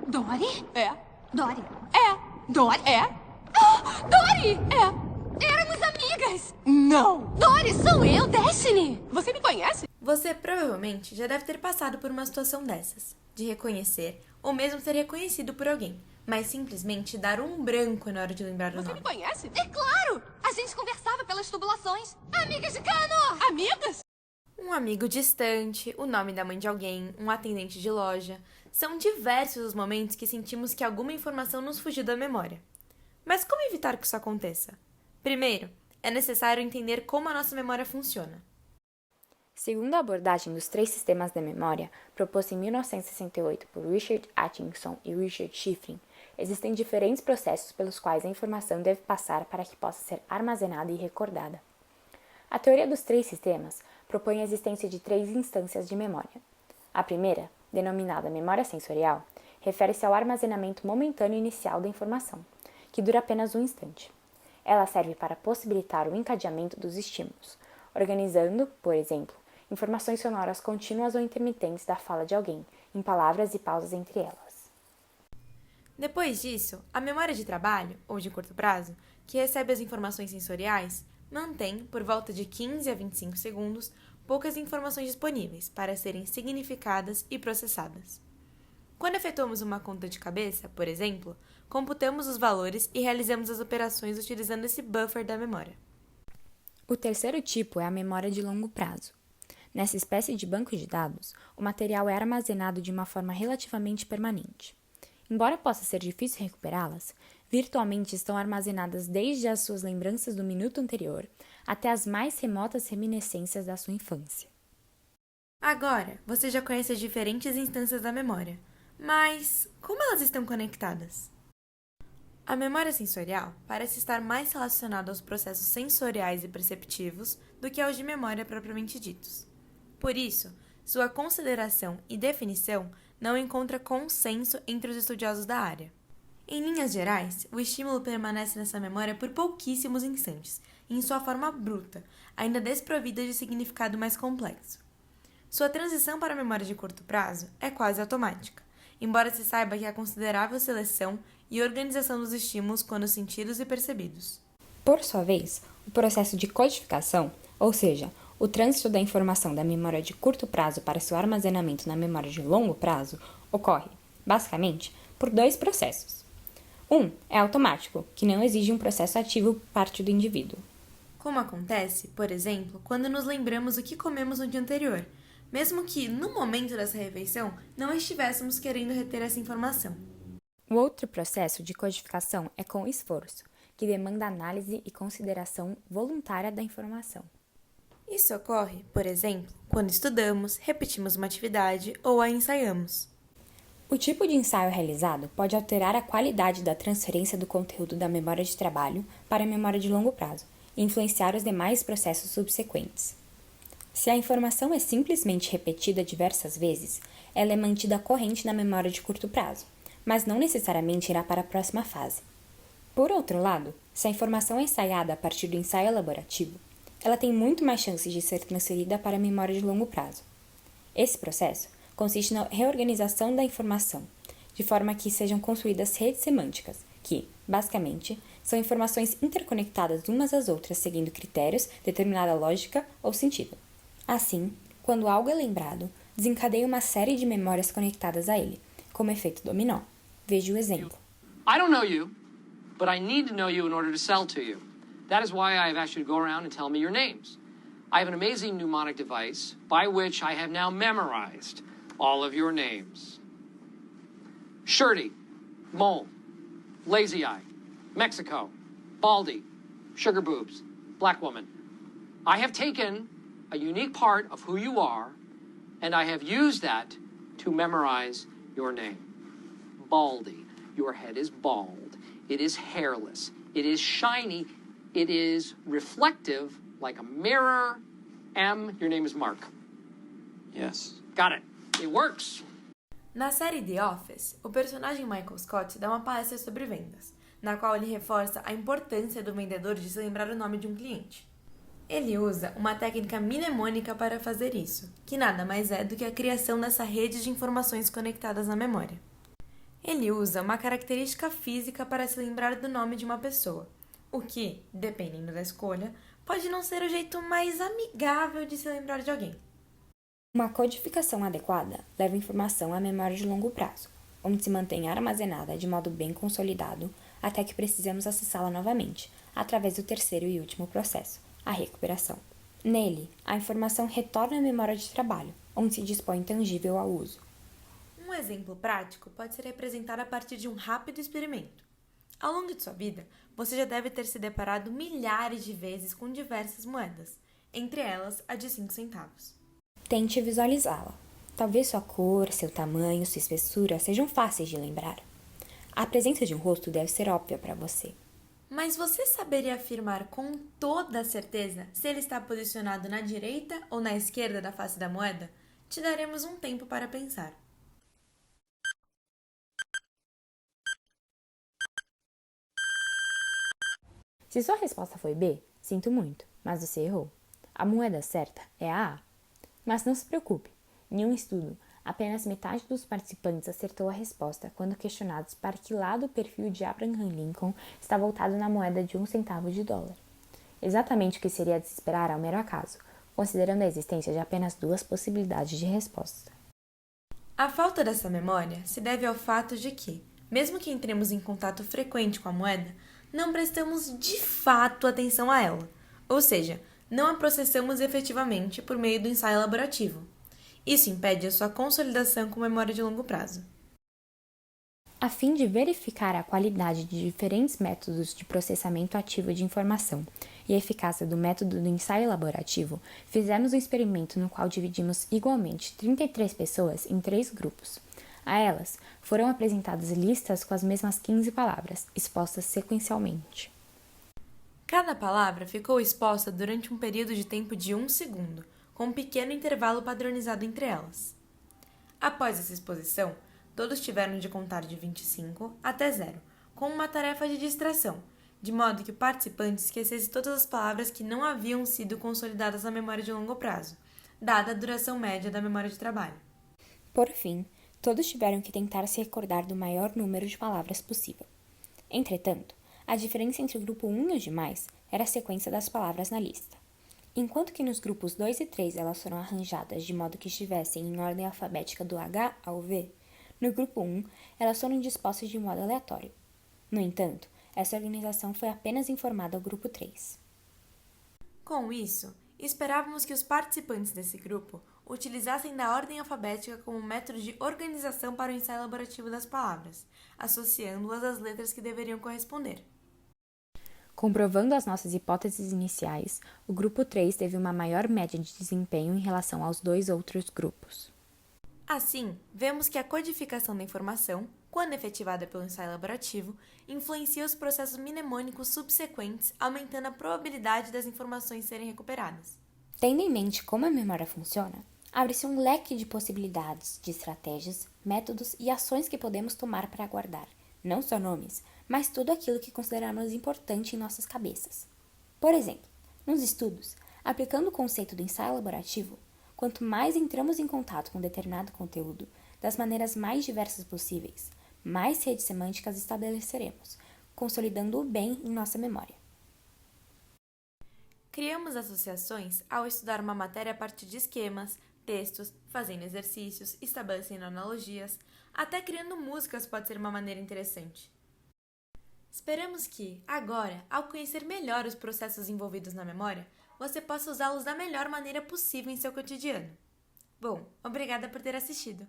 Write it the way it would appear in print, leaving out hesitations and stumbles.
Dory? É. Dory? É. Dory? É. Ah, Dory! É. Éramos amigas! Não. Dory, sou eu, Destiny! Você me conhece? Você provavelmente já deve ter passado por uma situação dessas, de reconhecer ou mesmo ser reconhecido por alguém, mas simplesmente dar um branco na hora de lembrar o Você nome. me conhece? É claro! A gente conversava pelas tubulações. Amigas de cano! Amigas? Um amigo distante, o nome da mãe de alguém, um atendente de loja. São diversos os momentos que sentimos que alguma informação nos fugiu da memória. Mas como evitar que isso aconteça? Primeiro, é necessário entender como a nossa memória funciona. Segundo a abordagem dos 3 sistemas da memória, proposta em 1968 por Richard Atkinson e Richard Schifrin, existem diferentes processos pelos quais a informação deve passar para que possa ser armazenada e recordada. A teoria dos 3 sistemas propõe a existência de 3 instâncias de memória. A primeira, denominada memória sensorial, refere-se ao armazenamento momentâneo inicial da informação, que dura apenas um instante. Ela serve para possibilitar o encadeamento dos estímulos, organizando, por exemplo, informações sonoras contínuas ou intermitentes da fala de alguém, em palavras e pausas entre elas. Depois disso, a memória de trabalho, ou de curto prazo, que recebe as informações sensoriais, mantém, por volta de 15 a 25 segundos, poucas informações disponíveis para serem significadas e processadas. Quando efetuamos uma conta de cabeça, por exemplo, computamos os valores e realizamos as operações utilizando esse buffer da memória. O terceiro tipo é a memória de longo prazo. Nessa espécie de banco de dados, o material é armazenado de uma forma relativamente permanente. Embora possa ser difícil recuperá-las, virtualmente estão armazenadas desde as suas lembranças do minuto anterior até as mais remotas reminiscências da sua infância. Agora, você já conhece as diferentes instâncias da memória, mas como elas estão conectadas? A memória sensorial parece estar mais relacionada aos processos sensoriais e perceptivos do que aos de memória propriamente ditos. Por isso, sua consideração e definição não encontra consenso entre os estudiosos da área. Em linhas gerais, o estímulo permanece nessa memória por pouquíssimos instantes, em sua forma bruta, ainda desprovida de significado mais complexo. Sua transição para a memória de curto prazo é quase automática, embora se saiba que há considerável seleção e organização dos estímulos quando sentidos e percebidos. Por sua vez, o processo de codificação, ou seja, o trânsito da informação da memória de curto prazo para seu armazenamento na memória de longo prazo, ocorre, basicamente, por 2 processos. Um é automático, que não exige um processo ativo por parte do indivíduo. Como acontece, por exemplo, quando nos lembramos o que comemos no dia anterior, mesmo que, no momento dessa refeição, não estivéssemos querendo reter essa informação. O outro processo de codificação é com esforço, que demanda análise e consideração voluntária da informação. Isso ocorre, por exemplo, quando estudamos, repetimos uma atividade ou a ensaiamos. O tipo de ensaio realizado pode alterar a qualidade da transferência do conteúdo da memória de trabalho para a memória de longo prazo e influenciar os demais processos subsequentes. Se a informação é simplesmente repetida diversas vezes, ela é mantida corrente na memória de curto prazo, mas não necessariamente irá para a próxima fase. Por outro lado, se a informação é ensaiada a partir do ensaio elaborativo, ela tem muito mais chances de ser transferida para a memória de longo prazo. Esse processo consiste na reorganização da informação, de forma que sejam construídas redes semânticas, que, basicamente, são informações interconectadas umas às outras seguindo critérios, determinada lógica ou sentido. Assim, quando algo é lembrado, desencadeia uma série de memórias conectadas a ele, como efeito dominó. Veja o exemplo. I don't know you, but I need to know you in order to sell to you. That is why I have asked you to go around and tell me your names. I have an amazing mnemonic device by which I have now memorized all of your names. Shirty, Mole, Lazy Eye, Mexico, Baldy, Sugar Boobs, Black Woman. I have taken a unique part of who you are, and I have used that to memorize your name. Baldy. Your head is bald. It is hairless. It is shiny. It is reflective like a mirror. M, your name is Mark. Yes. Got it. It works. Na série The Office, o personagem Michael Scott dá uma palestra sobre vendas, na qual ele reforça a importância do vendedor de se lembrar o nome de um cliente. Ele usa uma técnica mnemônica para fazer isso, que nada mais é do que a criação dessa rede de informações conectadas na memória. Ele usa uma característica física para se lembrar do nome de uma pessoa, o que, dependendo da escolha, pode não ser o jeito mais amigável de se lembrar de alguém. Uma codificação adequada leva informação à memória de longo prazo, onde se mantém armazenada de modo bem consolidado até que precisemos acessá-la novamente, através do terceiro e último processo, a recuperação. Nele, a informação retorna à memória de trabalho, onde se dispõe tangível ao uso. Um exemplo prático pode ser representado a partir de um rápido experimento. Ao longo de sua vida, você já deve ter se deparado milhares de vezes com diversas moedas, entre elas a de 5 centavos. Tente visualizá-la. Talvez sua cor, seu tamanho, sua espessura sejam fáceis de lembrar. A presença de um rosto deve ser óbvia para você. Mas você saberia afirmar com toda certeza se ele está posicionado na direita ou na esquerda da face da moeda? Te daremos um tempo para pensar. Se sua resposta foi B, sinto muito, mas você errou. A moeda certa é a A. Mas não se preocupe, em um estudo, apenas metade dos participantes acertou a resposta quando questionados para que lado o perfil de Abraham Lincoln está voltado na moeda de 1 centavo de dólar. Exatamente o que seria de se esperar ao mero acaso, considerando a existência de apenas 2 possibilidades de resposta. A falta dessa memória se deve ao fato de que, mesmo que entremos em contato frequente com a moeda, não prestamos de fato atenção a ela, ou seja, não a processamos efetivamente por meio do ensaio elaborativo. Isso impede a sua consolidação com memória de longo prazo. A fim de verificar a qualidade de diferentes métodos de processamento ativo de informação e a eficácia do método do ensaio elaborativo, fizemos um experimento no qual dividimos igualmente 33 pessoas em 3 grupos. A elas foram apresentadas listas com as mesmas 15 palavras, expostas sequencialmente. Cada palavra ficou exposta durante um período de tempo de 1 segundo, com um pequeno intervalo padronizado entre elas. Após essa exposição, todos tiveram de contar de 25 até 0, com uma tarefa de distração, de modo que o participante esquecesse todas as palavras que não haviam sido consolidadas na memória de longo prazo, dada a duração média da memória de trabalho. Por fim, todos tiveram que tentar se recordar do maior número de palavras possível. Entretanto, a diferença entre o grupo 1 e os demais era a sequência das palavras na lista. Enquanto que nos grupos 2 e 3 elas foram arranjadas de modo que estivessem em ordem alfabética do H ao V, no grupo 1 elas foram dispostas de modo aleatório. No entanto, essa organização foi apenas informada ao grupo 3. Com isso, esperávamos que os participantes desse grupo utilizassem da ordem alfabética como método de organização para o ensaio elaborativo das palavras, associando-as às letras que deveriam corresponder. Comprovando as nossas hipóteses iniciais, o grupo 3 teve uma maior média de desempenho em relação aos 2 outros grupos. Assim, vemos que a codificação da informação, quando efetivada pelo ensaio elaborativo, influencia os processos mnemônicos subsequentes, aumentando a probabilidade das informações serem recuperadas. Tendo em mente como a memória funciona, abre-se um leque de possibilidades, de estratégias, métodos e ações que podemos tomar para guardar, não só nomes, mas tudo aquilo que consideramos importante em nossas cabeças. Por exemplo, nos estudos, aplicando o conceito do ensaio elaborativo, quanto mais entramos em contato com determinado conteúdo, das maneiras mais diversas possíveis, mais redes semânticas estabeleceremos, consolidando-o bem em nossa memória. Criamos associações ao estudar uma matéria a partir de esquemas, textos, fazendo exercícios, estabelecendo analogias, até criando músicas pode ser uma maneira interessante. Esperamos que, agora, ao conhecer melhor os processos envolvidos na memória, você possa usá-los da melhor maneira possível em seu cotidiano. Bom, obrigada por ter assistido.